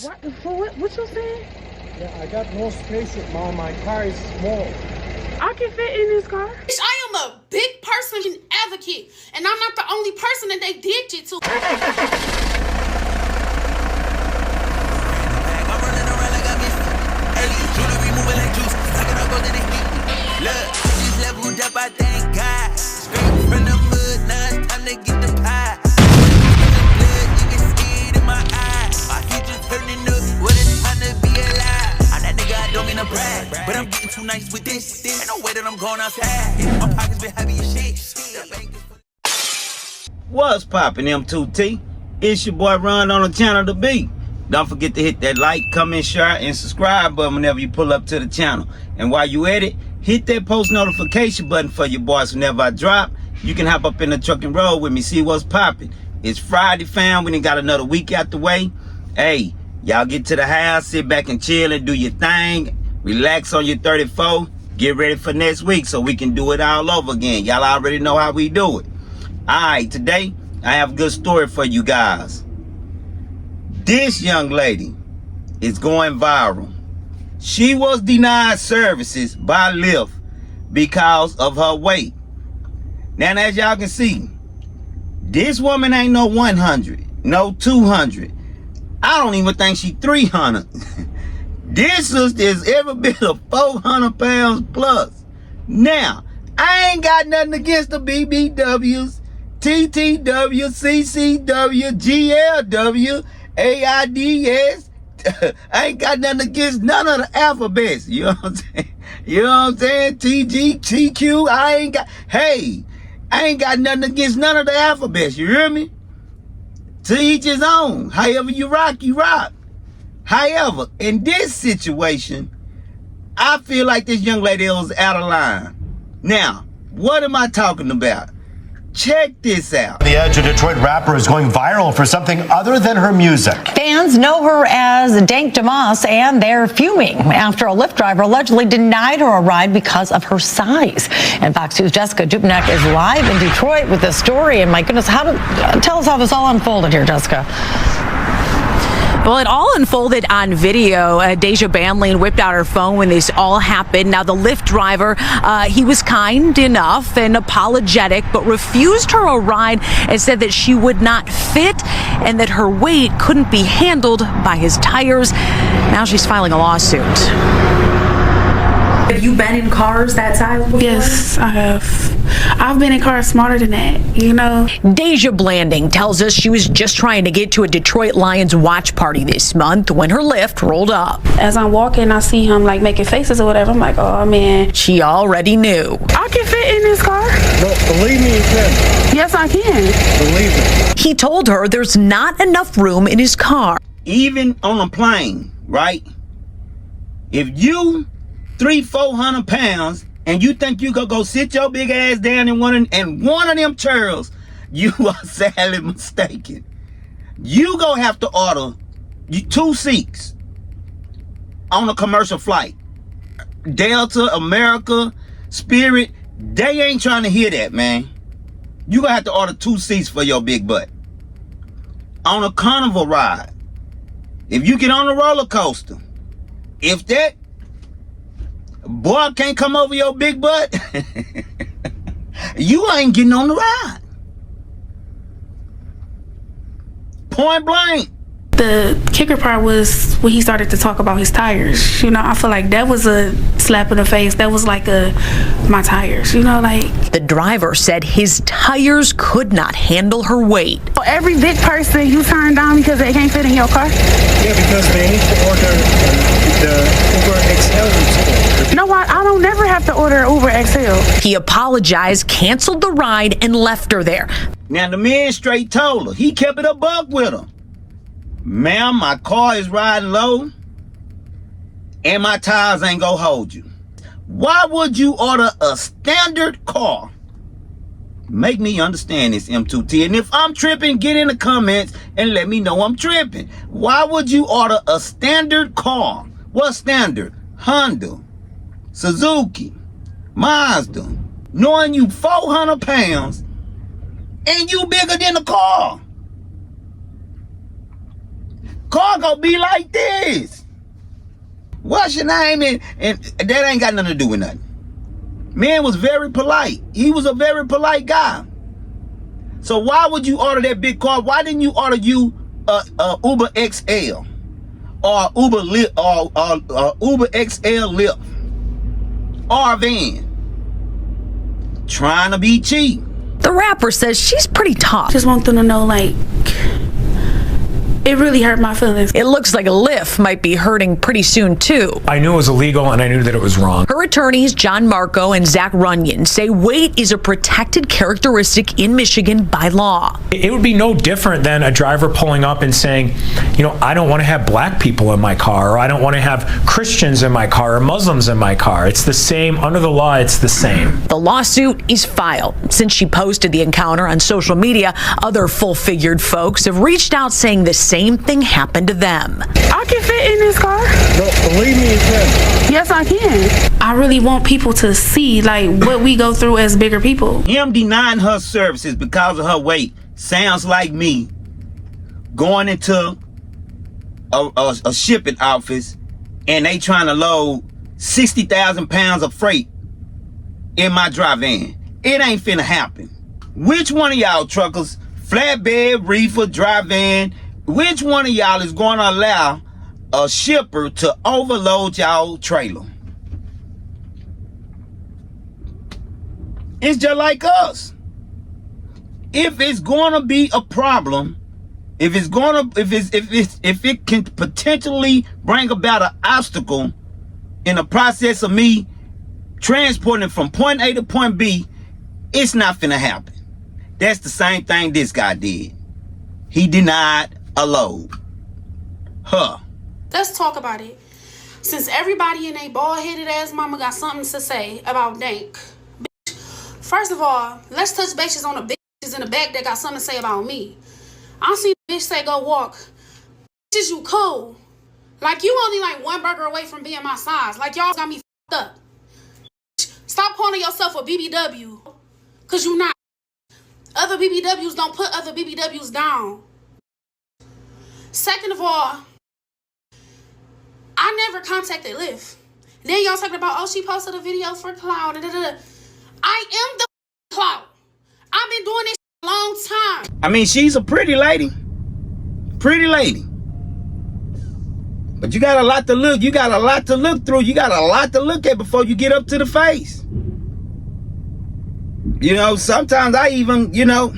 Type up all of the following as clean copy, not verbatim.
What you saying? Yeah, I got no space with Mom. My car is small. I can fit in this car. I am a big person advocate, and I'm not the only person that they did it to. Look, just leveled up, I thank God. Straight from the mud, now it's time to get the pie. Blood, you can see it in my eyes. My future's turning up, what it's time to be alive. I'm that nigga, I don't mean to brag, but I'm getting too nice with this. Ain't no way that I'm going outside. My pockets been heavy as shit. What's poppin', M2T? It's your boy Ron on the channel to be. Don't forget to hit that like, comment, share, and subscribe button whenever you pull up to the channel. And while you at it, hit that post notification button for your boys whenever I drop. You can hop up in the truck and roll with me, see what's poppin'. It's Friday, fam. We done got another week out the way. Hey, y'all get to the house, sit back and chill and do your thing. Relax on your 34. Get ready for next week so we can do it all over again. Y'all already know how we do it. Alright, today I have a good story for you guys. This young lady is going viral. She was denied services by Lyft because of her weight. Now, as y'all can see, this woman ain't no 100, no 200. I don't even think she 300. This sister is every bit of 400 pounds plus. Now, I ain't got nothing against the BBWs, TTW, CCW, GLW, AIDS. I ain't got nothing against none of the alphabets. You know what I'm saying? You know what I'm saying? TG, TQ. I ain't got nothing against none of the alphabets. You hear me? To each his own. However you rock, you rock. However, in this situation, I feel like this young lady was out of line. Now, what am I talking about? Check this out. The Edge, a Detroit rapper, is going viral for something other than her music. Fans know her as Dank Damas, and they're fuming after a Lyft driver allegedly denied her a ride because of her size. And Fox News' Jessica Dupnack is live in Detroit with this story. And my goodness, tell us how this all unfolded here, Jessica. Well, it all unfolded on video. Deja Banlane whipped out her phone when this all happened. Now, the Lyft driver, he was kind enough and apologetic, but refused her a ride and said that she would not fit and that her weight couldn't be handled by his tires. Now she's filing a lawsuit. Have you been in cars that size before? Yes, I have. I've been in cars smarter than that, you know. Deja Blanding tells us she was just trying to get to a Detroit Lions watch party this month when her Lyft rolled up. As I'm walking, I see him like making faces or whatever. I'm like, oh man. She already knew. I can fit in this car. No, believe me, you can. Yes, I can. Believe it. He told her there's not enough room in his car. Even on a plane, right? If you 300-400 pounds and you think you gonna go sit your big ass down in one of them chairs, you are sadly mistaken. You gonna have to order 2 seats on a commercial flight. Delta, America, Spirit, they ain't trying to hear that, man. You gonna have to order 2 seats for your big butt. On a carnival ride, if you get on a roller coaster, if that boy can't come over your big butt, you ain't getting on the ride. Point blank. The kicker part was when he started to talk about his tires. You know, I feel like that was a slap in the face. That was like my tires, you know, like. The driver said his tires could not handle her weight. Every big person you turn down because they can't fit in your car? Yeah, because they need to order the Uber XL. No, I don't never have to order Uber XL. He apologized, canceled the ride, and left her there. Now the man straight told her. He kept it a buck with her. Ma'am, my car is riding low and my tires ain't gonna hold you. Why would you order a standard car? Make me understand this, M2T. And if I'm tripping, get in the comments and let me know I'm tripping. Why would you order a standard car? What standard? Honda, Suzuki, Mazda, knowing you 400 pounds and you bigger than the car. car gonna be like this. What's your name? And that ain't got nothing to do with nothing. Man was very polite. He was a very polite guy. So why would you order that big car? Why didn't you order you a Uber XL or Uber Lyft or Uber XL Lyft or a van? Trying to be cheap. The rapper says she's pretty tough. Just want them to know, like, it really hurt my feelings. It looks like Lyft might be hurting pretty soon, too. I knew it was illegal and I knew that it was wrong. Her attorneys, John Marco and Zach Runyon, say weight is a protected characteristic in Michigan by law. It would be no different than a driver pulling up and saying, you know, I don't want to have black people in my car, or I don't want to have Christians in my car or Muslims in my car. It's the same. Under the law, it's the same. The lawsuit is filed. Since she posted the encounter on social media, other full-figured folks have reached out saying the same thing happened to them. I can fit in this car. No, believe me, you can. Yes, I can. I really want people to see, like, what we go through as bigger people. Him denying her services because of her weight sounds like me going into a shipping office and they trying to load 60,000 pounds of freight in my dry van. It ain't finna happen. Which one of y'all truckers, flatbed, reefer, dry van, which one of y'all is going to allow a shipper to overload y'all trailer? It's just like us. If it's going to be a problem, if it can potentially bring about an obstacle in the process of me transporting from point A to point B, it's not finna happen. That's the same thing this guy did. He denied a load. Let's talk about it. Since everybody in a bald-headed ass mama got something to say about Dank. Bitch, first of all, let's touch bases on the bitches in the back that got something to say about me. I seen a bitch say go walk. Bitches, you cool. Like, you only like one burger away from being my size. Like, y'all got me fucked up. Stop calling yourself a BBW. Cause you not. Other BBWs don't put other BBWs down. Second of all, I never contacted Lyft. Then y'all talking about, oh, she posted a video for clout. I am the clout. I've been doing this a long time. I mean, she's a pretty lady. Pretty lady. But you got a lot to look. You got a lot to look through. You got a lot to look at before you get up to the face. You know, sometimes I even, you know,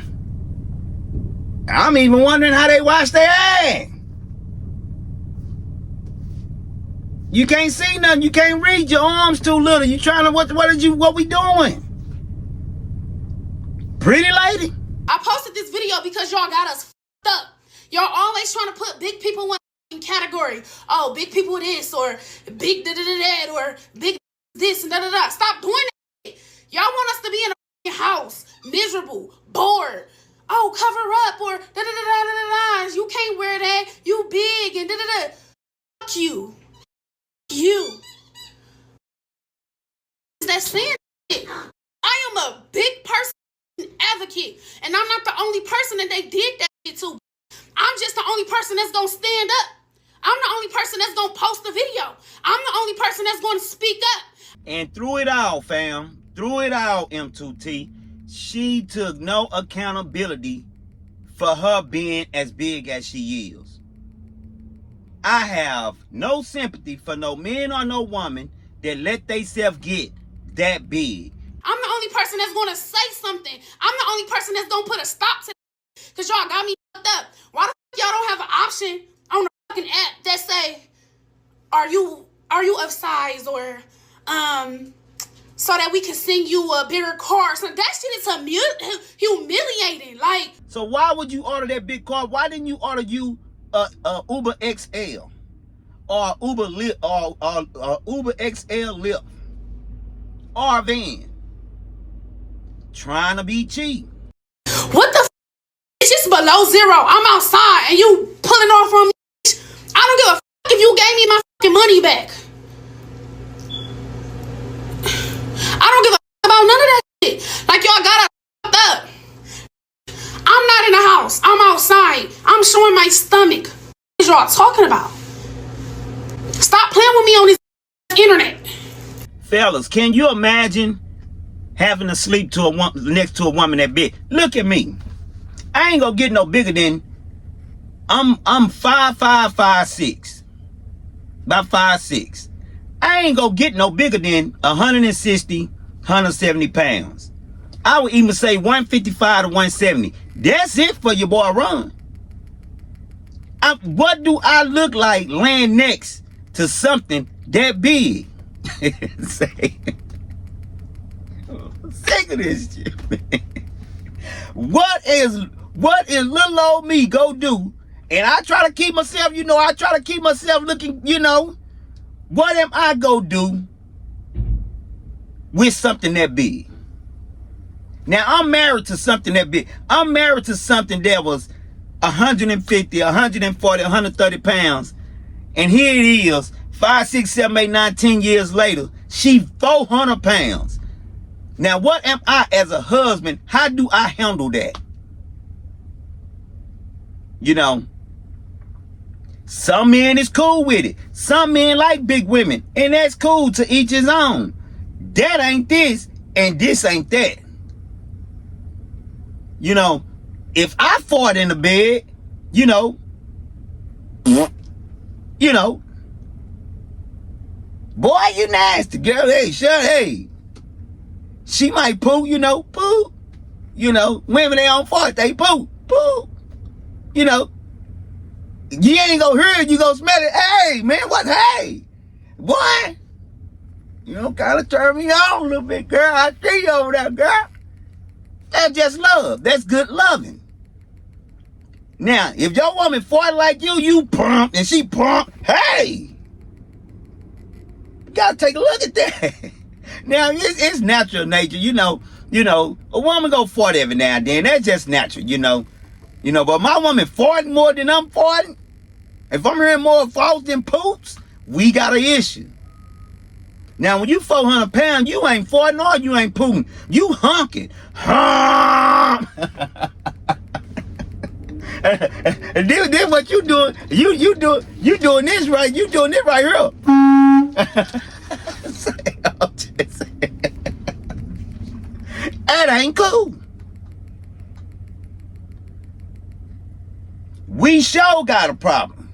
I'm even wondering how they wash their ass. You can't see nothing. You can't read. Your arms too little. You trying to, what we doing? Pretty lady. I posted this video because y'all got us fucked up. Y'all always trying to put big people in category. Oh, big people this, or big da-da-da-da, or big this and da-da-da. Stop doing that. Y'all want us to be in a house, miserable, bored. Oh, cover up, or da-da-da-da-da-da. You can't wear that. You big and da-da-da. Fuck you. You. That's saying it. I am a big person advocate, and I'm not the only person that they did that shit to. I'm just the only person that's gonna stand up. I'm the only person that's gonna post the video. I'm the only person that's gonna speak up. And through it all, fam, through it all, M2T, she took no accountability for her being as big as she is. I have no sympathy for no man or no woman that let theyself get that big. I'm the only person that's gonna say something. I'm the only person that's gonna put a stop to it. Cause y'all got me fucked up. Why the fuck y'all don't have an option on the fucking app that say, are you of size, or so that we can send you a bigger car? So that shit is humiliating. Like, so why would you order that big car? Why didn't you order you Uber XL or Uber Lyft or Uber XL Lyft or a van? Trying to be cheap. What the f? It's just below zero. I'm outside and you pulling off on me. I don't give a f if you gave me my fucking money back. I don't give a f about none of that shit. Like, y'all got us fucked up. I'm not in the house. I'm outside. I'm showing my stomach. Y'all y'all talking about? Stop playing with me on this internet. Fellas, can you imagine having to sleep to a woman next to a woman that big? Look at me. I ain't gonna get no bigger than I'm 5'5", 5'6", about 5'6". I ain't gonna get no bigger than 160, 170 pounds. I would even say 155 to 170. That's it for your boy Ron. What do I look like laying next to something that big? Sick of this shit, man. What is little old me go do? And I try to keep myself, I try to keep myself looking, what am I go do with something that big? Now, I'm married to something that big. I'm married to something that was 150, 140, 130 pounds. And here it is, 5, 6, 7, 8, 9, 10 years later, she 400 pounds. Now, what am I as a husband? How do I handle that? Some men is cool with it. Some men like big women, and that's cool, to each his own. That ain't this, and this ain't that. If I fart in the bed, boy, you nasty, girl. Hey, hey. She might poo, poo. Women, they don't fart, they poo, poo. You ain't gonna hear it, you gonna smell it. Hey, man, what? Hey, boy. Kind of turn me on a little bit, girl. I see you over there, girl. That's just love. That's good loving. Now, if your woman fart like you pump, and she pump, hey, you gotta take a look at that. Now, it's natural nature, a woman go fart every now and then. That's just natural, but my woman farting more than I'm farting, if I'm hearing more farts than poops, we got an issue. Now, when you 400 pounds, you ain't farting or you ain't pooping. You honking. And then what you doing? You doing this right. You doing this right here. That ain't cool. We sure got a problem.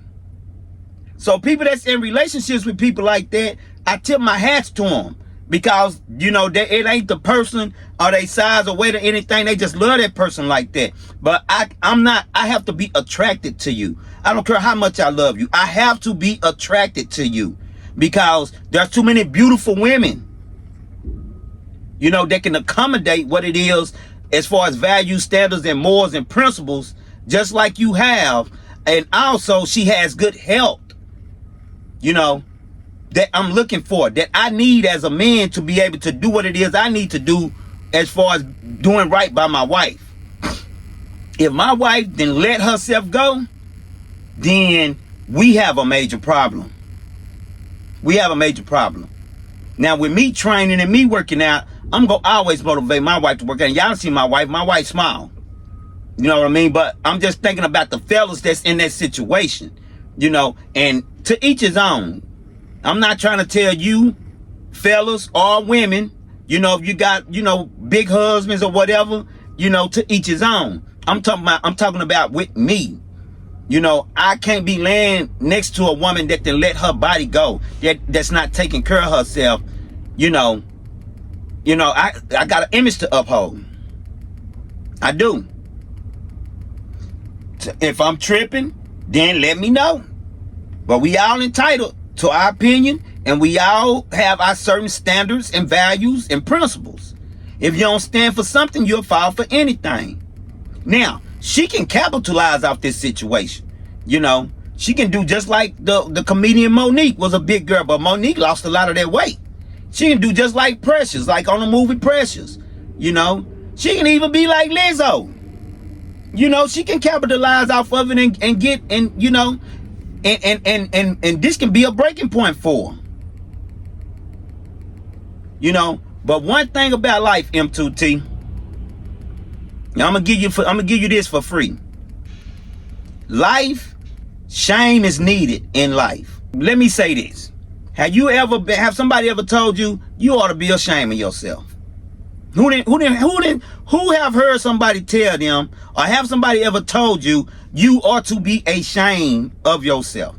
So people that's in relationships with people like that, I tip my hats to them, because it ain't the person or they size or weight or anything. They just love that person like that. But I have to be attracted to you. I don't care how much I love you. I have to be attracted to you, because there's too many beautiful women, that can accommodate what it is as far as value, standards, and morals and principles, just like you have. And also, she has good health, that I'm looking for, that I need as a man to be able to do what it is I need to do as far as doing right by my wife. If my wife then let herself go, then we have a major problem. We have a major problem. Now, with me training and me working out, I'm going to always motivate my wife to work out. And y'all see my wife smile. You know what I mean? But I'm just thinking about the fellas that's in that situation, and to each his own. I'm not trying to tell you, fellas or women, if you got, big husbands or whatever, to each his own. I'm talking about with me. I can't be laying next to a woman that then let her body go, that's not taking care of herself. I got an image to uphold. I do. If I'm tripping, then let me know. But we all entitled to our opinion, and we all have our certain standards and values and principles. If you don't stand for something, you'll fall for anything. Now, she can capitalize off this situation. She can do just like the comedian Monique was a big girl, but Monique lost a lot of that weight. She can do just like Precious, like on the movie Precious. She can even be like Lizzo. She can capitalize off of it and get, and and this can be a breaking point for her. But one thing about life, M2T, I'm gonna give you this for free. Life Shame is needed in life. Let me say this. Have somebody ever told you you ought to be ashamed of yourself? Who have heard somebody tell them, or have somebody ever told you you ought to be ashamed of yourself?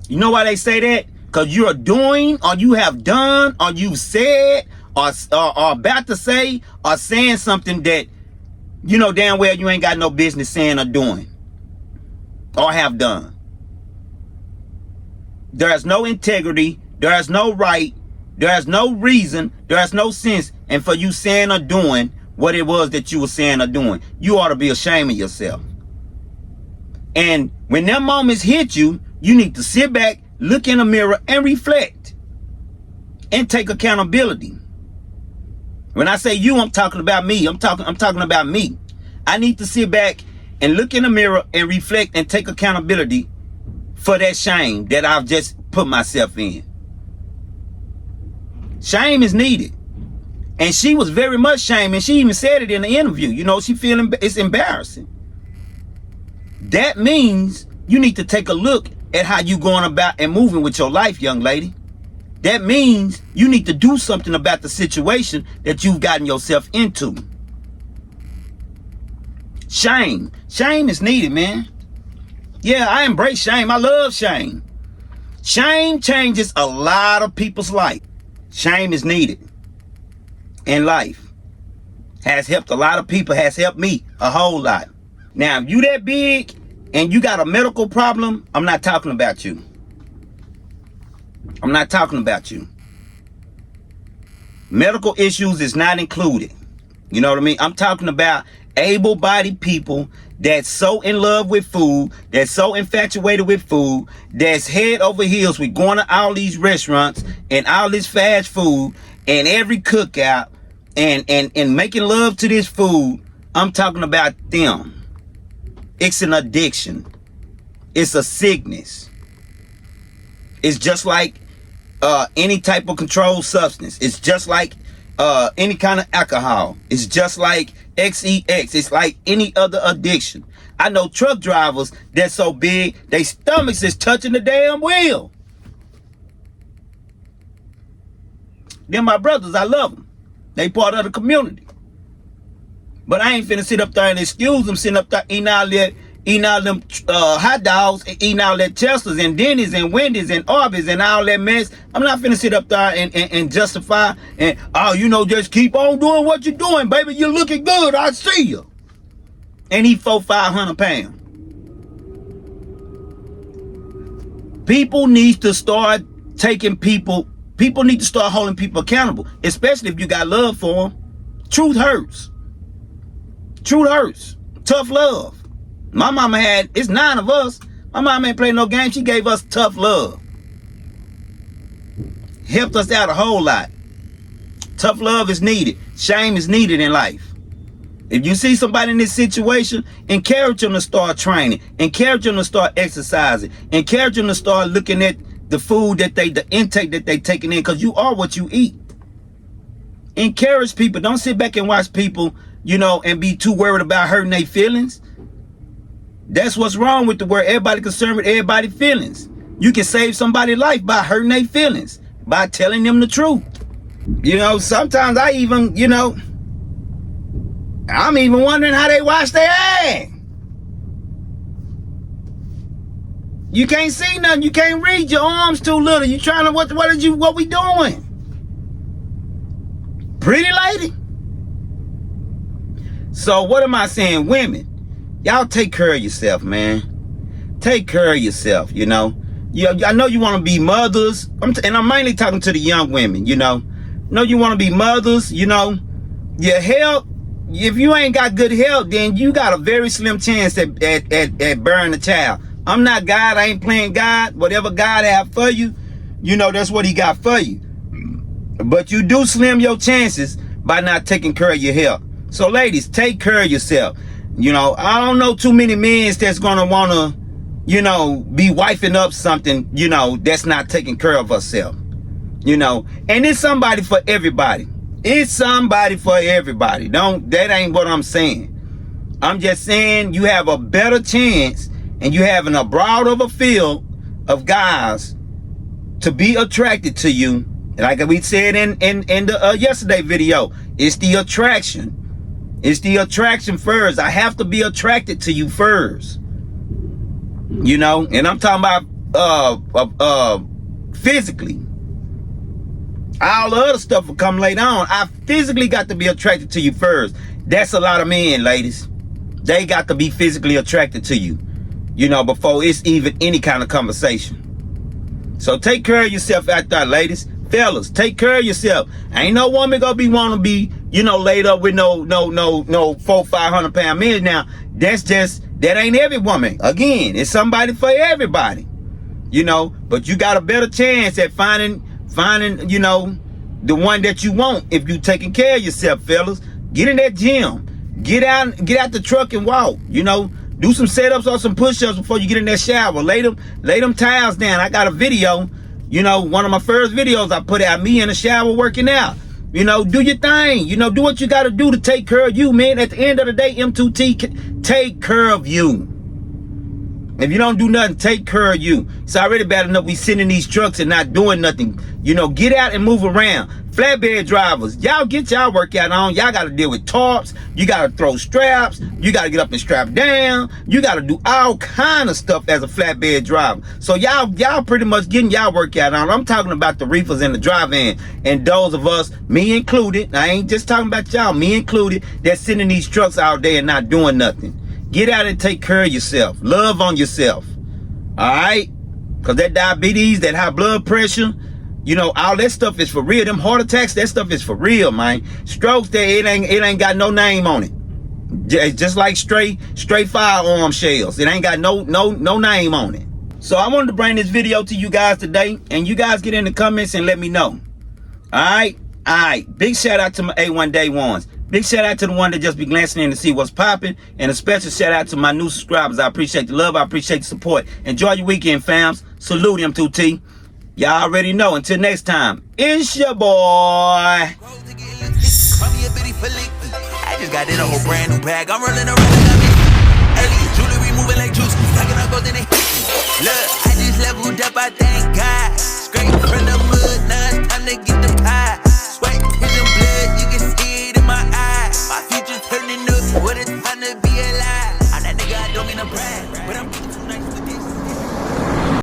You know why they say that? Because you're doing, or you have done, or you've said, or about to say, or saying something that you know damn well you ain't got no business saying or doing, or have done. There's no integrity, there's no right, there's no reason, there's no sense, and for you saying or doing what it was that you were saying or doing, you ought to be ashamed of yourself. And when them moments hit you, you need to sit back, look in the mirror, and reflect, and take accountability. When I say you, I'm talking about me. I'm talking about me. I need to sit back and look in the mirror and reflect and take accountability for that shame that I've just put myself in. Shame is needed. And she was very much shamed, and she even said it in the interview. You know, she feeling it's embarrassing. That means you need to take a look at how you going about and moving with your life, young lady. That means you need to do something about the situation that you've gotten yourself into. Shame. Shame is needed, man. Yeah, I embrace shame. I love shame. Shame changes a lot of people's life. Shame is needed in life. Has helped a lot of people, has helped me a whole lot. Now, if you that big and you got a medical problem, I'm not talking about you. I'm not talking about you. Medical issues is not included. You know what I mean? I'm talking about able-bodied people that's so in love with food, that's so infatuated with food, that's head over heels with going to all these restaurants and all this fast food and every cookout and making love to this food. I'm talking about them. It's an addiction. It's a sickness. It's just like any type of controlled substance. It's just like any kind of alcohol. It's just like XEX. It's like any other addiction. I know truck drivers that's so big, their stomachs is touching the damn wheel. They're my brothers. I love them. They part of the community. But I ain't finna sit up there and excuse them sitting up there eating all them hot dogs, eating all that Chester's and Denny's and Wendy's and Arby's and all that mess. I'm not finna sit up there and justify and, oh, you know, just keep on doing what you're doing, baby. You're looking good. I see you. And he 400-500 pounds. People need to start taking people need to start holding people accountable, especially if you got love for them. Truth hurts. Truth hurts. Tough love. My mama it's 9 of us. My mama ain't playing no game. She gave us tough love. Helped us out a whole lot. Tough love is needed. Shame is needed in life. If you see somebody in this situation, encourage them to start training. Encourage them to start exercising. Encourage them to start looking at the food the intake that they taking in, because you are what you eat. Encourage people. Don't sit back and watch people, you know, and be too worried about hurting their feelings. That's what's wrong with the world. Everybody concerned with everybody's feelings. You can save somebody's life by hurting their feelings, by telling them the truth. You know, sometimes I even, you know, I'm even wondering how they wash their ass. You can't see nothing. You can't read. Your arms too little. You trying to, what we doing? Pretty lady. So what am I saying? Women, y'all take care of yourself, man. Take care of yourself, you know. I know you want to be mothers. And I'm mainly talking to the young women, you know. Know you want to be mothers, you know. Your health, if you ain't got good health, then you got a very slim chance at bearing a child. I'm not God. I ain't playing God. Whatever God have for you, you know, that's what he got for you. But you do slim your chances by not taking care of your health. So ladies, take care of yourself. You know, I don't know too many men that's gonna wanna, you know, be wifing up something, you know, that's not taking care of herself. You know, and it's somebody for everybody. It's somebody for everybody. That ain't what I'm saying. I'm just saying you have a better chance and you having a broad of a field of guys to be attracted to you. Like we said in the yesterday video, it's the attraction. It's the attraction first. I have to be attracted to you first. You know, and I'm talking about physically. All the other stuff will come later on. I physically got to be attracted to you first. That's a lot of men, ladies. They got to be physically attracted to you, you know, before it's even any kind of conversation. So take care of yourself out there, ladies. Fellas, take care of yourself. Ain't no woman gonna be wanna be, you know, laid up with no 400-500 pound men. Now, that ain't every woman. Again, it's somebody for everybody. You know, but you got a better chance at finding, you know, the one that you want if you taking care of yourself, fellas. Get in that gym. Get out the truck and walk. You know, do some setups or some push-ups before you get in that shower. Lay them towels down. I got a video. You know, one of my first videos I put out, me in the shower working out. You know, do your thing. You know, do what you got to do to take care of you, man. At the end of the day, M2T, take care of you. If you don't do nothing, take care of you. It's already bad enough we sitting in these trucks and not doing nothing. You know, get out and move around. Flatbed drivers, y'all get y'all workout on. Y'all got to deal with tarps. You got to throw straps. You got to get up and strap down. You got to do all kind of stuff as a flatbed driver. So y'all pretty much getting y'all workout on. I'm talking about the reefers and the drive-in. And those of us, me included, I ain't just talking about y'all, me included, that's sitting in these trucks all day and not doing nothing. Get out and take care of yourself. Love on yourself. All right? Because that diabetes, that high blood pressure, you know, all that stuff is for real. Them heart attacks, that stuff is for real, man. Strokes, it ain't got no name on it. It's just like straight firearm shells. It ain't got no name on it. So I wanted to bring this video to you guys today, and you guys get in the comments and let me know. All right. Big shout out to my A1 Day Ones. Big shout out to the one that just be glancing in to see what's popping. And a special shout out to my new subscribers. I appreciate the love. I appreciate the support. Enjoy your weekend, fams. Salute M2T. Y'all already know. Until next time, it's your boy. I just got in a whole brand new bag. I'm running around like I'm early. Jewelry moving like juice. Stacking up gold in it. Look, I just leveled up. I thank God. Straight from the